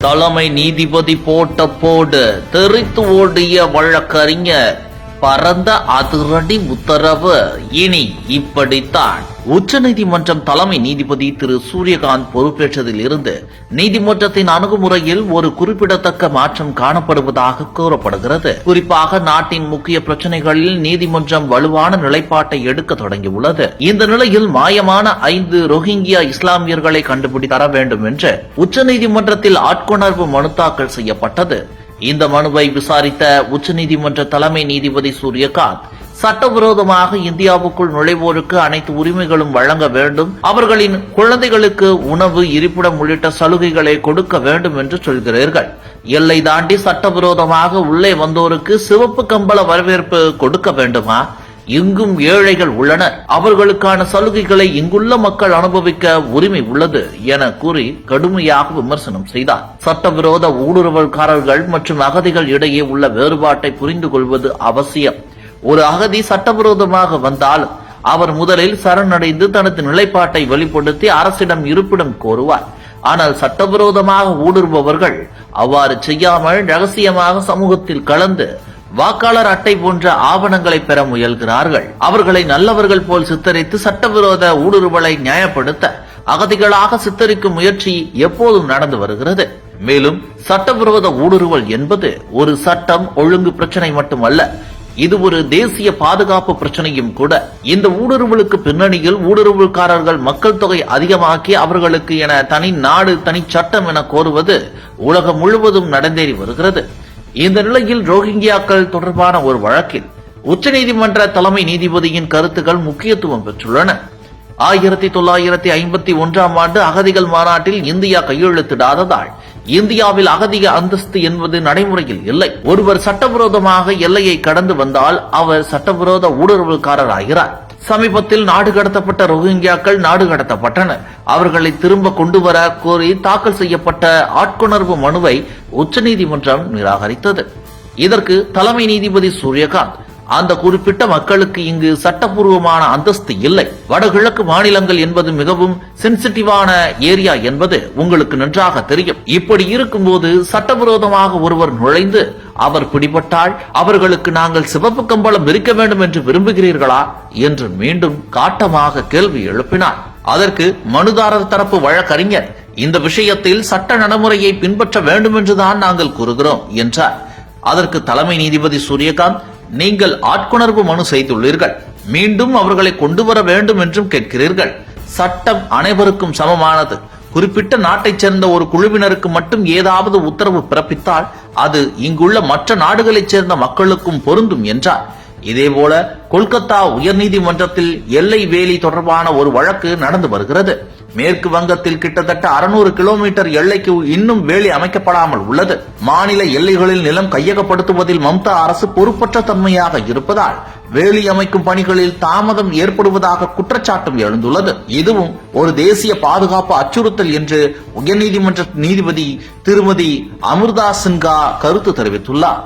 தலைமை நீதிபதி போட்ட போடு தெரித்து ஓடிய வழக்கறிஞர் பரந்த அதிரடி உத்தரவு. இனி இப்படித்தான். உச்சநீதிமன்றம் தலைமை நீதிபதி திரு சூரியகாந்த் பொறுப்பேற்றதில் இருந்து நீதிமன்றத்தின் அணுகுமுறையில் ஒரு குறிப்பிடத்தக்க மாற்றம் காணப்படுவதாக கூறப்படுகிறது. குறிப்பாக நாட்டின் முக்கிய பிரச்சனைகளில் நீதிமன்றம் வலுவான நிலைப்பாட்டை எடுக்க தொடங்கியுள்ளது. இந்த நிலையில் மாயமான 5 ரோஹிங்கியா இஸ்லாமியர்களை கண்டுபிடி தர வேண்டும் என்று உச்சநீதிமன்றத்தில் ஆட்கொணர்வு மனு தாக்கல் செய்யப்பட்டது. இந்த மனுவை விசாரித்த உச்சநீதிமன்ற தலைமை நீதிபதி சூரியகாந்த், சட்டவிரோதமாக இந்தியாவுக்குள் நுழைவோருக்கு அனைத்து உரிமைகளும் வழங்க வேண்டும், அவர்களின் குழந்தைகளுக்கு உணவு, இருப்பிடம் உள்ளிட்ட சலுகைகளை கொடுக்க வேண்டும் என்று சொல்கிறீர்கள். எல்லை தாண்டி சட்டவிரோதமாக உள்ளே வந்தோருக்கு சிவப்பு கம்பள வரவேற்பு கொடுக்க வேண்டுமா? இங்கும் ஏழைகள் உள்ளனர், அவர்களுக்கான சலுகைகளை இங்குள்ள மக்கள் அனுபவிக்க உரிமை உள்ளது என கூறி கடுமையாக விமர்சனம் செய்தார். சட்டவிரோத ஊடுருவல்காரர்கள் மற்றும் அகதிகள் இடையே உள்ள வேறுபாட்டை புரிந்து கொள்வது அவசியம். ஒரு அகதி சட்டவிரோதமாக வந்தால் அவர் முதலில் சரணடைந்து தனது நிலைப்பாட்டை வெளிப்படுத்தி அரசிடம் இருப்பிடம் கோருவார். ஆனால் சட்டவிரோதமாக ஊடுருபவர்கள் அவ்வாறு செய்யாமல் ரகசியமாக சமூகத்தில் கலந்து வாக்காளர் அட்டை போன்ற ஆவணங்களை பெற முயல்கிறார்கள். அவர்களை நல்லவர்கள் போல் சித்தரித்து சட்டவிரோத ஊடுருவலை நியாயப்படுத்த அகதிகளாக சித்தரிக்கும் முயற்சி எப்போதும் நடந்து வருகிறது. மேலும் சட்டவிரோத ஊடுருவல் என்பது ஒரு சட்டம் ஒழுங்கு பிரச்சனை மட்டுமல்ல, இது ஒரு தேசிய பாதுகாப்பு பிரச்சனையும் கூட. இந்த ஊடுருவலுக்கு பின்னணியில் ஊடுருவல்காரர்கள் மக்கள் தொகை அதிகமாக்கி அவர்களுக்கு என தனி நாடு, தனி சட்டம் என கோருவது உலகம் முழுவதும் நடந்தேறி வருகிறது. இந்த நிலையில் ரோஹிங்கியாக்கள் தொடர்பான ஒரு வழக்கில் உச்சநீதிமன்ற தலைமை நீதிபதியின் கருத்துக்கள் முக்கியத்துவம் பெற்றுள்ளன. 1951ஆம் ஆண்டு அகதிகள் மாநாட்டில் இந்தியா கையெழுத்திடாததால் இந்தியாவில் அகதிக அந்தஸ்து என்பது நடைமுறையில் இல்லை. ஒருவர் சட்டவிரோதமாக எல்லையை கடந்து வந்தால் அவர் சட்டவிரோத ஊடுருவல்காரர் ஆகிறார். சமீபத்தில் நாடு கடத்தப்பட்ட ரோஹிங்கியாக்கள் நாடு கடத்தப்பட்டனர். அவர்களை திரும்ப கொண்டு வர கோரி தாக்கல் செய்யப்பட்ட ஆட்கொணர்வு மனுவை உச்சநீதிமன்றம் நிராகரித்தது. இதற்கு தலைமை நீதிபதி சூரியகாந்த், அந்த குறிப்பிட்ட மக்களுக்கு இங்கு சட்டப்பூர்வமான அந்தஸ்து இல்லை, வடகிழக்கு மாநிலங்கள் என்பது மிகவும் சென்சிட்டிவான ஏரியா என்பது உங்களுக்கு நன்றாக தெரியும். இப்படி இருக்கும்போது சட்டவிரோதமாக ஒருவர் நுழைந்து அவர் பிடிபட்டால் அவர்களுக்கு நாங்கள் சிவப்பு கம்பளம் விரிக்க வேண்டும் என்று விரும்புகிறீர்களா என்று மீண்டும் காட்டமாக கேள்வி எழுப்பினார். அதற்கு மனுதாரர் தரப்பு வழக்கறிஞர், இந்த விஷயத்தில் சட்ட நடைமுறையை பின்பற்ற வேண்டும் என்றுதான் நாங்கள் கூறுகிறோம் என்றார். அதற்கு தலைமை நீதிபதி சூரியகாந்த், நீங்கள் ஆட்கொணர்வு மனு செய்துள்ளீர்கள், மீண்டும் அவர்களை கொண்டு வர வேண்டும் என்றும் கேட்கிறீர்கள். சட்டம் அனைவருக்கும் சமமானது. குறிப்பிட்ட நாட்டைச் சேர்ந்த ஒரு குழுவினருக்கு மட்டும் ஏதாவது உத்தரவு பிறப்பித்தால் அது இங்குள்ள மற்ற நாடுகளைச் சேர்ந்த மக்களுக்கும் பொருந்தும் என்றார். இதேபோல கொல்கத்தா உயர்நீதிமன்றத்தில் எல்லை வேலி தொடர்பான ஒரு வழக்கு நடந்து வருகிறது. மேற்கு வங்கத்தில் கிட்டத்தட்ட 600 கிலோமீட்டர் எல்லைக்கு இன்னும் வேலி அமைக்கப்படாமல் உள்ளது. மாநில எல்லைகளில் நிலம் கையகப்படுத்துவதில் மம்தா அரசு பொறுப்பற்ற தன்மையாக இருப்பதால் வேலி அமைக்கும் பணிகளில் தாமதம் ஏற்படுவதாக குற்றச்சாட்டும் எழுந்துள்ளது. இதுவும் ஒரு தேசிய பாதுகாப்பு அச்சுறுத்தல் என்று உயர்நீதிமன்ற நீதிபதி திருமதி அமிர்தா சின்ஹா கருத்து தெரிவித்துள்ளார்.